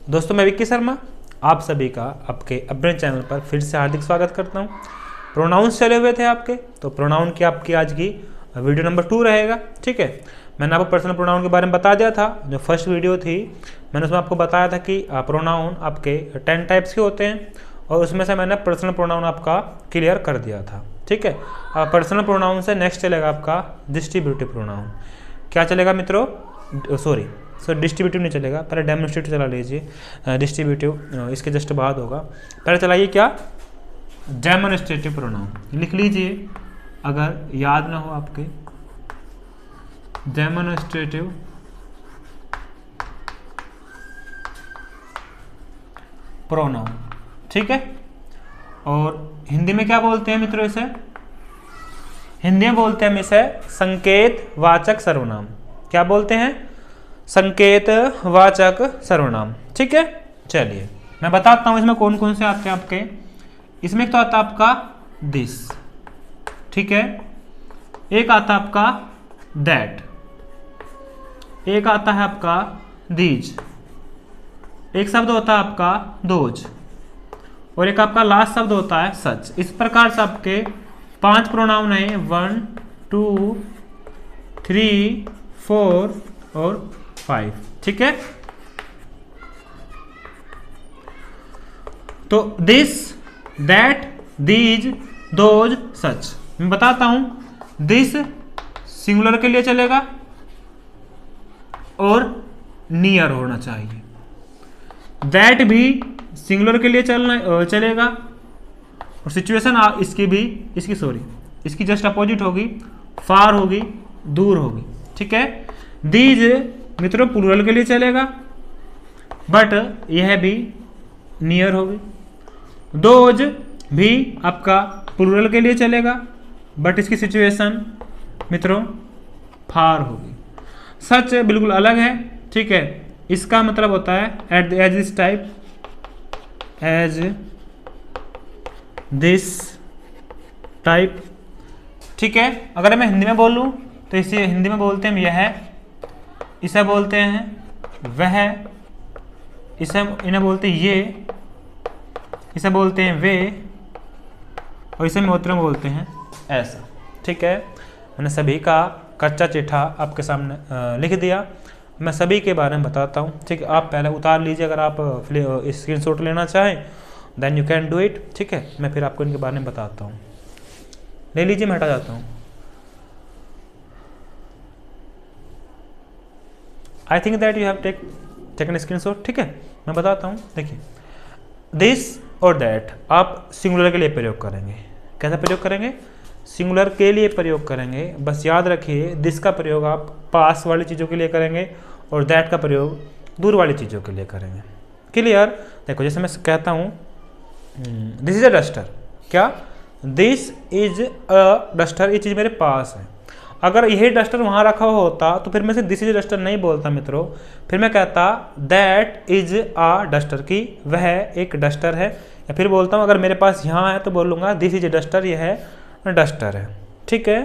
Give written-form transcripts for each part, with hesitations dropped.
दोस्तों मैं विक्की शर्मा आप सभी का आपके अपने चैनल पर फिर से हार्दिक स्वागत करता हूं। प्रोनाउंस चले हुए थे आपके, तो प्रोनाउन की आपकी आज की वीडियो नंबर 2 रहेगा। ठीक है, मैंने आपको पर्सनल प्रोनाउन के बारे में बता दिया था। जो फर्स्ट वीडियो थी मैंने उसमें आपको बताया था कि प्रोनाउन आपके 10 टाइप्स के होते हैं और उसमें से मैंने पर्सनल प्रोनाउन आपका क्लियर कर दिया था। ठीक है, पर्सनल प्रोनाउन से नेक्स्ट चलेगा आपका डिस्ट्रीब्यूटिव प्रोनाउन। क्या चलेगा मित्रों? सॉरी डिस्ट्रीब्यूटिव नहीं चलेगा, पहले डेमोन्स्ट्रेटिव चला लीजिए। डिस्ट्रीब्यूटिव इसके जस्ट बाद होगा। पहले चलाइए क्या? डेमोन्स्ट्रेटिव प्रोनाउन लिख लीजिए अगर याद ना हो आपके। डेमोन्स्ट्रेटिव प्रोनाउन, ठीक है। और हिंदी में क्या बोलते हैं मित्रों इसे? हिंदी में बोलते हैं हम इसे संकेत वाचक सर्वनाम। क्या बोलते हैं? संकेत वाचक सर्वनाम। ठीक है, चलिए मैं बताता हूं इसमें कौन कौन से आते हैं आपके। इसमें एक तो आता है आपका दिस, ठीक है। एक आता है आपका दैट, एक आता है आपका दीज, एक शब्द होता है आपका दोज, और एक आपका लास्ट शब्द होता है सच। इस प्रकार से आपके 5 प्रोनाउन हैं, 1 2 3 4 और 5। ठीक है, तो दिस, दैट, दीज, दोज, सच। मैं बताता हूं। दिस सिंगुलर के लिए चलेगा और नियर होना चाहिए। दैट भी सिंगुलर के लिए चलेगा और सिचुएशन इसकी जस्ट अपोजिट होगी, फार होगी, दूर होगी। ठीक है, दीज मित्रों प्लूरल के लिए चलेगा बट यह भी नियर होगी। दोज भी आपका प्लूरल के लिए चलेगा बट इसकी सिचुएशन मित्रों फार होगी। सच बिल्कुल अलग है। ठीक है, इसका मतलब होता है as this type, as this type. ठीक है, अगर मैं हिंदी में बोलूं तो इसे हिंदी में बोलते हैं यह, इसे बोलते हैं वह, इन्हें बोलते हैं ये, इसे बोलते हैं वे, और इसे मित्रों में बोलते हैं ऐसा। ठीक है, मैंने सभी का कच्चा चिट्ठा आपके सामने लिख दिया। मैं सभी के बारे में बताता हूँ। ठीक है, आप पहले उतार लीजिए अगर आप स्क्रीनशॉट लेना चाहें, then you can do it. ठीक है, मैं फिर आपको इनके बारे में बताता हूँ। ले लीजिए, मैं हटा जाता हूँ। I think that you have taken screenshot. ठीक है, मैं बताता हूँ। देखिए, दिस और दैट आप सिंगुलर के लिए प्रयोग करेंगे। कैसा प्रयोग करेंगे? सिंगुलर के लिए प्रयोग करेंगे। बस याद रखिए, दिस का प्रयोग आप पास वाली चीज़ों के लिए करेंगे और दैट का प्रयोग दूर वाली चीज़ों के लिए करेंगे। क्लियर? देखो, जैसे मैं कहता हूँ दिस इज अ डस्टर। क्या? दिस इज अ डस्टर, ये चीज़ मेरे पास है। अगर यही डस्टर वहाँ रखा हुआ होता तो फिर मैं से दिस इज डस्टर नहीं बोलता मित्रों, फिर मैं कहता दैट इज आ डस्टर, की वह एक डस्टर है। या फिर बोलता हूँ अगर मेरे पास यहाँ है तो बोलूँगा दिस इज डस्टर, यह है डस्टर है। ठीक है,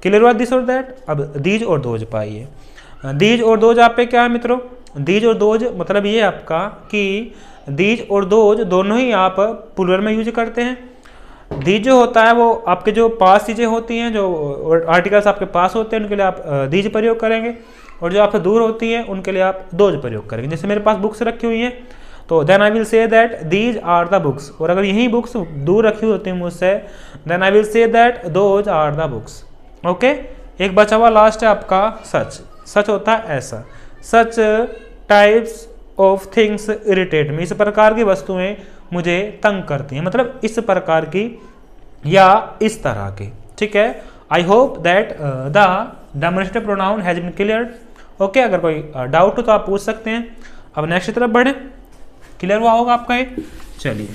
क्लियर हुआ दिस और दैट। अब दीज और दोज पाइए। दीज और दोज आप पे क्या है मित्रों? दीज और दोज मतलब ये आपका कि दीज और दोज दोनों ही आप प्लूरल में यूज करते हैं। दीज जो होता है वो आपके जो पास चीज़ें होती हैं, जो आर्टिकल्स आपके पास होते हैं, उनके लिए आप दीज प्रयोग करेंगे, और जो आपसे दूर होती हैं उनके लिए आप दोज प्रयोग करेंगे। जैसे मेरे पास बुक्स रखी हुई हैं तो then I will say that these are the books, और अगर यही बुक्स दूर रखी होती हैं मुझसे, then I will say that those are the books. Okay, एक बचा हुआ लास्ट है आपका सच। सच होता है ऐसा, such types of things irritate me, इस प्रकार की वस्तुएं मुझे तंग करती हैं, मतलब इस प्रकार की या इस तरह की। ठीक है, I hope that the demonstrative pronoun has been cleared. Okay, अगर कोई डाउट हो तो आप पूछ सकते हैं। अब नेक्स्ट की तरफ बढ़े। क्लियर हुआ होगा आपका ये? चलिए,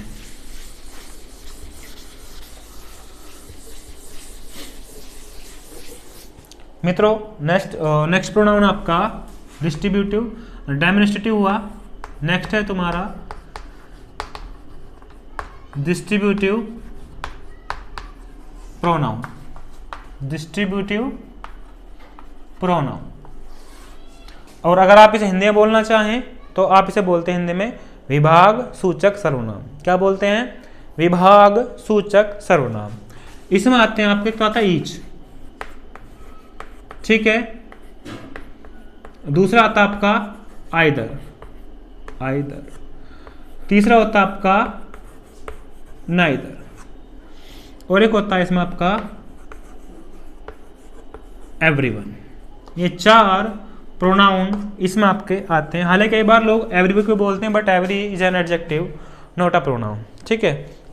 मित्रों नेक्स्ट प्रोनाउन आपका डिस्ट्रीब्यूटिव, डेमोन्स्ट्रेटिव हुआ। नेक्स्ट है तुम्हारा डिस्ट्रीब्यूटिव प्रोनाउन। डिस्ट्रीब्यूटिव प्रोनाउन, और अगर आप इसे हिंदी में बोलना चाहें तो आप इसे बोलते हैं हिंदी में विभाग सूचक सर्वनाम। क्या बोलते हैं? विभाग सूचक सर्वनाम। इसमें आते हैं आपके, क्या आता है? ईच, ठीक है। दूसरा आता है आपका आइदर, आइदर। तीसरा होता है आपका नाइदर, और एक होता है इसमें आपका एवरीवन। ये 4 प्रोनाउन इसमें आपके आते हैं। हालांकि कई बार लोग एवरी को बोलते हैं, but every is an adjective not a pronoun, ठीक है।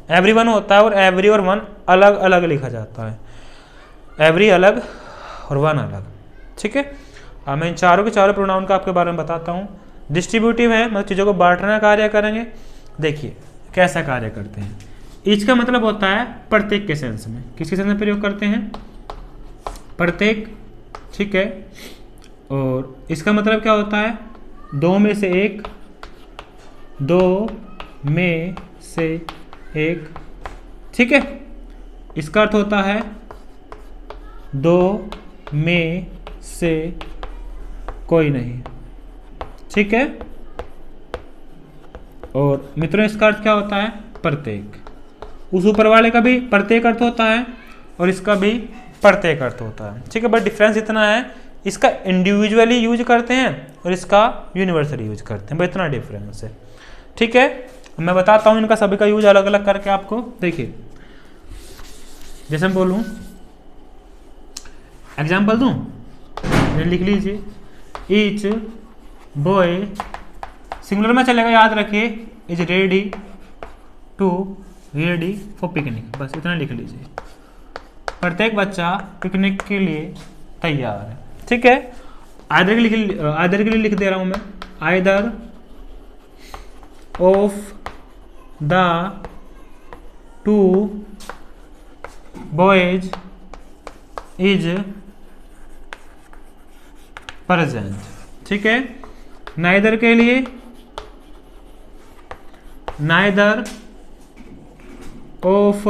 एवरीवन होता है और एवरी और वन अलग अलग लिखा जाता है, एवरी अलग और वन अलग, ठीक है। अब मैं इन चारों के चारों प्रोनाउन का आपके बारे में बताता हूँ। डिस्ट्रीब्यूटिव है, मतलब चीज़ों को बांटने का कार्य करेंगे। देखिए कैसा कार्य करते हैं। ईच का मतलब होता है प्रत्येक के सेंस में। किसके सेंस में प्रयोग करते हैं? प्रत्येक, ठीक है। और इसका मतलब क्या होता है? दो में से एक, दो में से एक, ठीक है। इसका अर्थ होता है दो में से कोई नहीं, ठीक है। और मित्रों इसका अर्थ क्या होता है? प्रत्येक। उस ऊपर वाले का भी प्रत्येक अर्थ होता है और इसका भी प्रत्येक अर्थ होता है, ठीक है। बट डिफरेंस इतना है, इसका इंडिविजुअली यूज करते हैं और इसका यूनिवर्सली यूज करते हैं, बस इतना डिफरेंस है, ठीक है। मैं बताता हूँ इनका सभी का यूज अलग अलग करके आपको। देखिए जैसे मैं बोलूँ, एग्जाम्पल दूँ, लिख लीजिए। ईच बॉय, सिंगुलर में चलेगा, याद रखिए, इज रेडी फॉर पिकनिक, बस इतना लिख लीजिए। प्रत्येक बच्चा पिकनिक के लिए तैयार है, ठीक है। आइदर के लिए लिख दे रहा हूं मैं, either of the 2 boys is present, ठीक है। नाइदर के लिए, neither of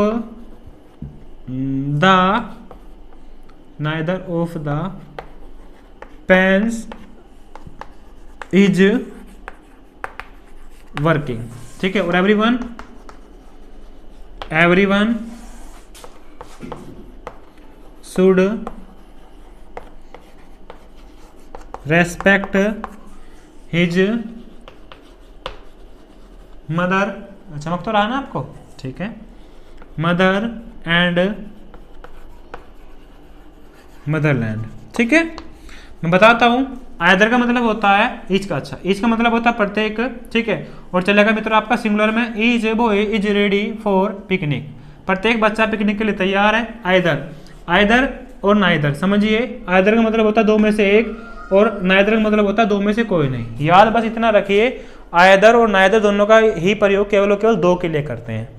the pens is working, ठीक है। और everyone should respect his mother, चमक तो रहा ना आपको, ठीक है। मदर एंड मदरलैंड, ठीक है। मैं बताता हूँ, आइदर का मतलब होता है ईच का, अच्छा ईच का मतलब होता है प्रत्येक, ठीक है। और चलेगा मित्रों आपका सिंगुलर में, each boy is ready for picnic, प्रत्येक बच्चा पिकनिक के लिए तैयार है। आइदर और नाइदर, समझिए। आइदर का मतलब होता है दो में से एक और नाइदर का मतलब होता है दो में से कोई नहीं। याद बस इतना रखिए, आइदर और नाइदर दोनों का ही प्रयोग केवल और केवल दो के लिए करते हैं।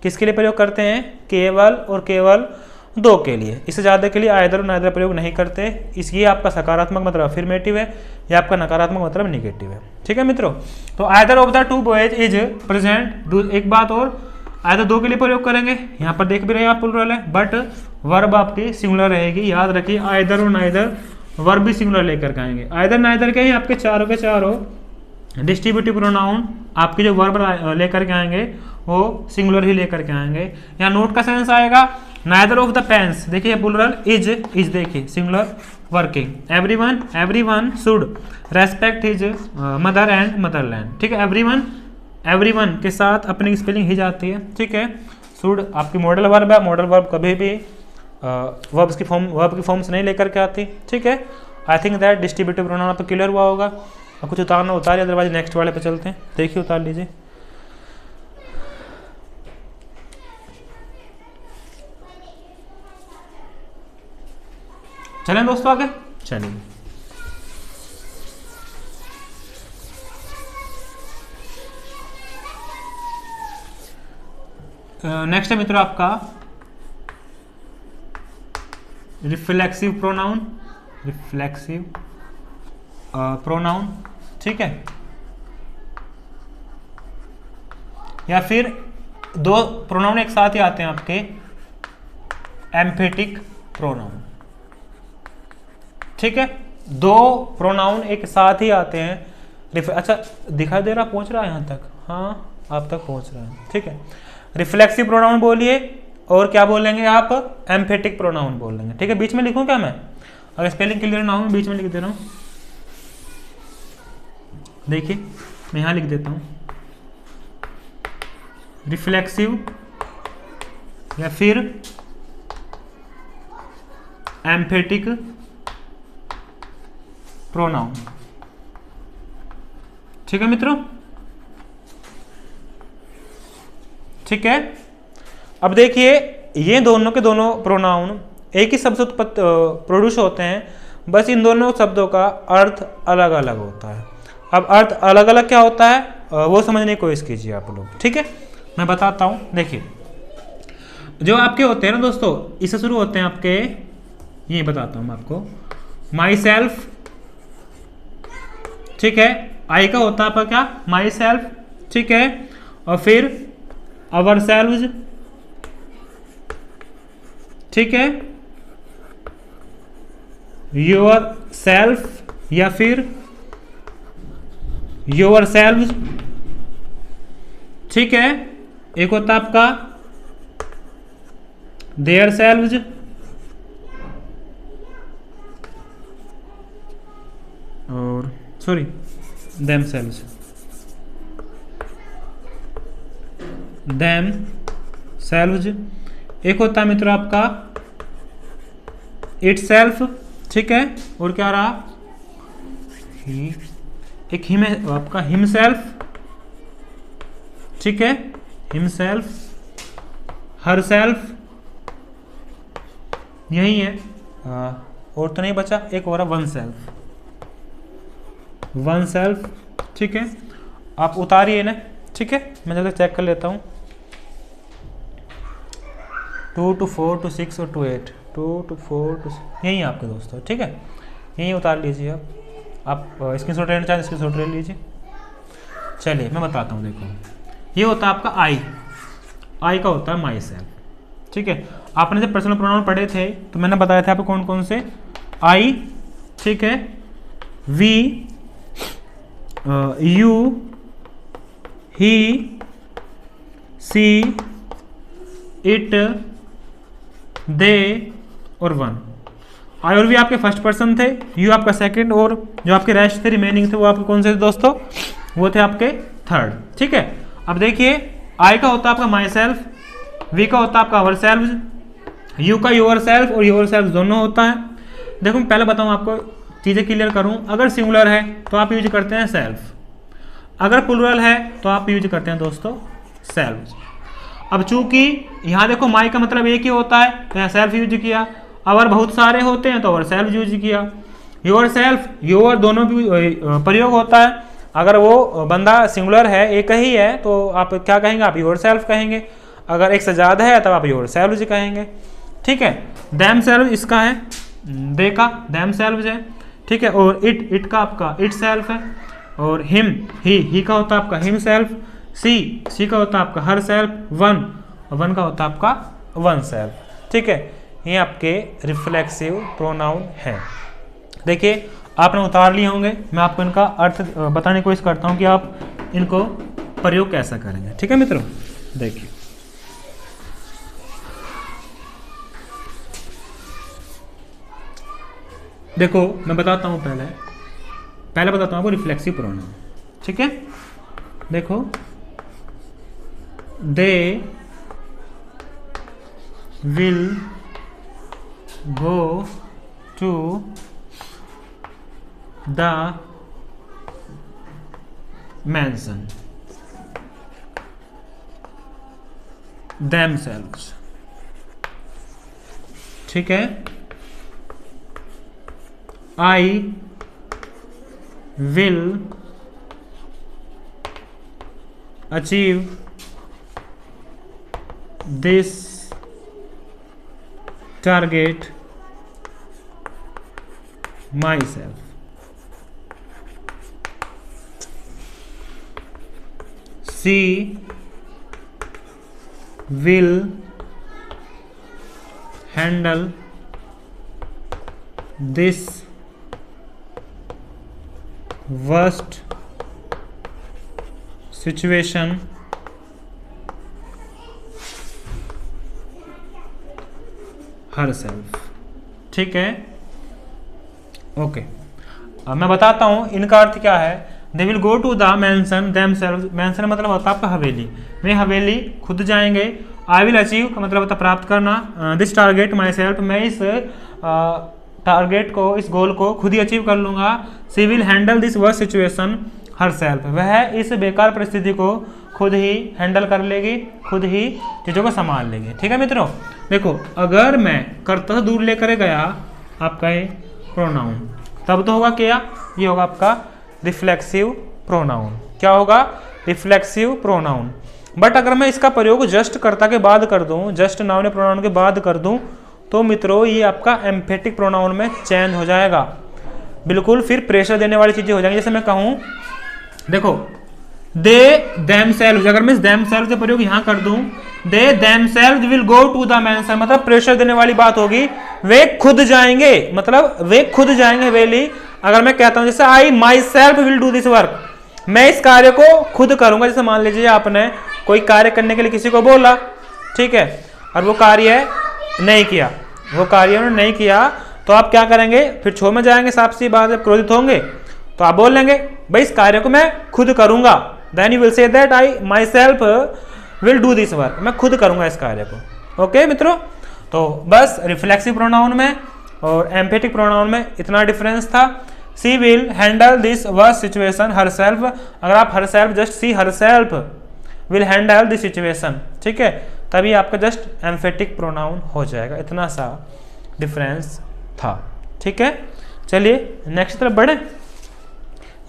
किसके लिए प्रयोग करते हैं? केवल और केवल दो के लिए, इससे ज़्यादा के लिए आइदर और नाइदर प्रयोग नहीं करते। इसलिए आपका सकारात्मक मतलब अफर्मेटिव है या आपका नकारात्मक मतलब निगेटिव है, ठीक है मित्रों। तो either of the 2 boys is present. एक बात और, आइदर दो के लिए प्रयोग करेंगे, यहाँ पर देख भी रहे हैं आप प्लुरल है, बट वर्ब आपकी सिंगुलर रहेगी। याद रखिए, आइदर और नाइदर वर्ब भी सिंगुलर लेकर के आएंगे। आइदर नाइदर के ही आपके चारों के चारों डिस्ट्रीब्यूटिव प्रोनाउन आपके जो वर्ब लेकर के आएंगे वो सिंगुलर ही लेकर के आएंगे। यहाँ नोट का सेंस आएगा, नाइदर ऑफ द पेन्स, देखिए प्लुरल, इज देखिए singular working. Everyone should respect his mother and Motherland, ठीक है। एवरीवन के साथ अपनी स्पेलिंग ही जाती है, ठीक है। शुड आपकी मॉडल वर्ब है, मॉडल वर्ब कभी भी वर्ब की फॉर्म से नहीं लेकर के आती, ठीक है। I think that distributive pronoun आपको क्लियर हुआ होगा। और कुछ उतारना उतारिए, अदरवाइज नेक्स्ट वाले पे चलते हैं। देखिए उतार लीजिए। चलें दोस्तों आगे, चलिए। नेक्स्ट है मित्रों आपका रिफ्लेक्सिव प्रोनाउन, ठीक है। या फिर दो प्रोनाउन एक साथ ही आते हैं आपके, एम्फेटिक प्रोनाउन, ठीक है। दो प्रोनाउन एक साथ ही आते हैं अच्छा दिखाई दे रहा, पहुंच रहा है यहाँ तक? हाँ आप तक पहुंच रहा है, ठीक है। रिफ्लेक्सिव प्रोनाउन बोलिए, और क्या बोलेंगे आप? एम्फेटिक प्रोनाउन बोलेंगे, ठीक है। बीच में लिखूं क्या मैं? अगर स्पेलिंग क्लियर ना हो मैं बीच में लिख दे रहा हूँ। देखिए मैं यहाँ लिख देता हूँ, रिफ्लेक्सिव या फिर एम्फेटिक प्रोनाउन, ठीक है मित्रों, ठीक है। अब देखिए ये दोनों के दोनों प्रोनाउन एक ही शब्द से प्रोड्यूस होते हैं, बस इन दोनों शब्दों का अर्थ अलग अलग होता है। अब अर्थ अलग अलग क्या होता है वो समझने की कोशिश कीजिए आप लोग, ठीक है। मैं बताता हूँ, देखिए जो आपके होते हैं ना दोस्तों, इससे शुरू होते हैं आपके, ये बताता हूँ मैं आपको, माई सेल्फ, ठीक है। आई का होता है आपका क्या? माई सेल्फ, ठीक है। और फिर अवर सेल्व्स, ठीक है, योर सेल्फ या फिर योर सेल्व्स, ठीक है। एक होता है आपका देयर सेल्व्स, और sorry them selves, them selves. एक होता है मित्रों आपका इट सेल्फ, ठीक है। और क्या रहा? एक हिम आपका हिम सेल्फ, ठीक है, हिम सेल्फ, हर सेल्फ, यही है। और तो नहीं बचा, एक और वन सेल्फ, वन सेल्फ, ठीक है। आप उतारिए ना, ठीक है, मैं जल्दी चेक कर लेता हूँ। 2 to 4 to 6 और 2 8, 2 to 4 to 6, यही है आपके दोस्तों, ठीक है। यही उतार लीजिए आप स्क्रीनशॉट लेना चाहें स्क्रीनशॉट ले लीजिए। चलिए मैं बताता हूँ, देखो ये होता है आपका आई, आई का होता है माई सेल्फ, ठीक है। आपने जब पर्सनल प्रोनाउन पढ़े थे तो मैंने बताया था आपको कौन कौन से, आई, ठीक है, we, you, he, she, it, they और वन। आई और वी आपके फर्स्ट पर्सन थे, यू आपका सेकंड, और जो आपके रेस्ट थे रिमेनिंग थे वो आपके कौन से थे दोस्तों? वो थे आपके थर्ड, ठीक है। अब देखिए आई का होता है आपका माई सेल्फ, वी का होता है आपका अवर सेल्फ, यू का योर सेल्फ और योर सेल्फ दोनों होता है। देखो मैं पहले बताऊँ आपको, चीज़ें क्लियर करूँ। अगर सिंगुलर है तो आप यूज करते हैं सेल्फ, अगर प्लूरल है तो आप यूज करते हैं दोस्तों सेल्फ। अब चूंकि यहाँ देखो माई का मतलब एक ही होता है तो यहाँ सेल्फ यूज किया, अवर बहुत सारे होते हैं तो अवर सेल्फ यूज किया, योर सेल्फ योर दोनों भी प्रयोग होता है। अगर वो बंदा सिंगुलर है, एक ही है, तो आप क्या कहेंगे? आप योर सेल्फ कहेंगे। अगर एक से ज़्यादा है तब आप योर सेल्फ कहेंगे, ठीक है। दैम सेल्फ इसका है, दे का दैम सेल्फ है, ठीक है। और इट का आपका इट सेल्फ है, और हिम ही का होता है आपका हिम सेल्फ, सी का होता है आपका हर सेल्फ, वन का होता है आपका वन सेल्फ, ठीक है। ये आपके रिफ्लेक्सिव प्रोनाउन है। देखिए आपने उतार लिए होंगे, मैं आपको इनका अर्थ बताने की कोशिश करता हूँ कि आप इनको प्रयोग कैसा करेंगे, ठीक है मित्रों। देखिए देखो मैं बताता हूँ, पहले बताता हूँ आपको रिफ्लेक्सिव प्रोनाउन, ठीक है। देखो they will go to the mansion themselves, ठीक है। I will achieve this target myself. She will handle this worst situation herself, ठीक है। ओके, अब मैं बताता हूँ इनका अर्थ क्या है। They will go to the mansion themselves, mansion मतलब होता है आपका हवेली, वे हवेली खुद जाएंगे। आई विल अचीव का मतलब होता है प्राप्त करना। दिस टारगेट माई सेल्फ, मैं इस टारगेट को, इस गोल को खुद ही अचीव कर लूँगा। She will handle this worst situation herself, वह इस बेकार परिस्थिति को खुद ही हैंडल कर लेगी, खुद ही चीज़ों को संभाल लेगी, ठीक है मित्रों। देखो, अगर मैं कर्ता से दूर लेकर गया आपका ये प्रोनाउन, तब तो होगा क्या, ये होगा आपका रिफ्लेक्सिव प्रोनाउन। क्या होगा, रिफ्लेक्सिव प्रोनाउन। बट अगर मैं इसका प्रयोग जस्ट कर्ता के बाद कर दूं, जस्ट नाउन प्रोनाउन के बाद कर दूं, तो मित्रों ये आपका एम्फेटिक प्रोनाउन में चेंज हो जाएगा, बिल्कुल फिर प्रेशर देने वाली चीजें हो जाएंगी। जैसे मैं कहूं, देखो दे देमसेल्व्स, अगर मैं देमसेल्व्स का प्रयोग यहां कर दूं, they themselves will go to the mansion, मतलब प्रेशर देने वाली बात होगी, वे खुद जाएंगे, मतलब वे खुद जाएंगे हवेली। अगर मैं कहता हूं जैसे I myself will do this work, मैं इस कार्य को खुद करूंगा। जैसे मान लीजिए आपने कोई कार्य करने के लिए किसी को बोला, ठीक है, और वो कार्य नहीं किया, वो कार्य उन्होंने नहीं किया, तो आप क्या करेंगे, फिर छो में जाएंगे, साफ सी बात है, क्रोधित होंगे, तो आप बोल लेंगे भाई इस कार्य को मैं खुद करूंगा। Then you will say that I myself will do this work, मैं खुद करूंगा इस कार्य को। ओके मित्रों, तो बस रिफ्लेक्सिव प्रोनाउन में और एम्फेटिक प्रोनाउन में इतना डिफरेंस था। She will handle this worst situation herself, अगर आप herself just she herself will handle this situation, ठीक है, तभी आपका जस्ट एम्फेटिक प्रोनाउन हो जाएगा। इतना सा डिफरेंस था, ठीक है। चलिए नेक्स्ट तरफ बढ़े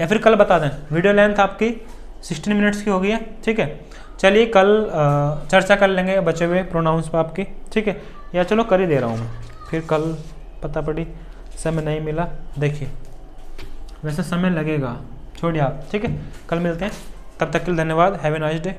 या फिर कल बता दें, वीडियो लेंथ आपकी 16 मिनट्स की हो गई है, ठीक है। चलिए कल चर्चा कर लेंगे बचे हुए प्रोनाउंस पर आपकी, ठीक है, या चलो कर ही दे रहा हूँ मैं, फिर कल पता पड़ी समय नहीं मिला, देखिए वैसे समय लगेगा, छोड़िए आप, ठीक है, कल मिलते हैं, तब तक के लिए धन्यवाद, हैव ए नाइस डे।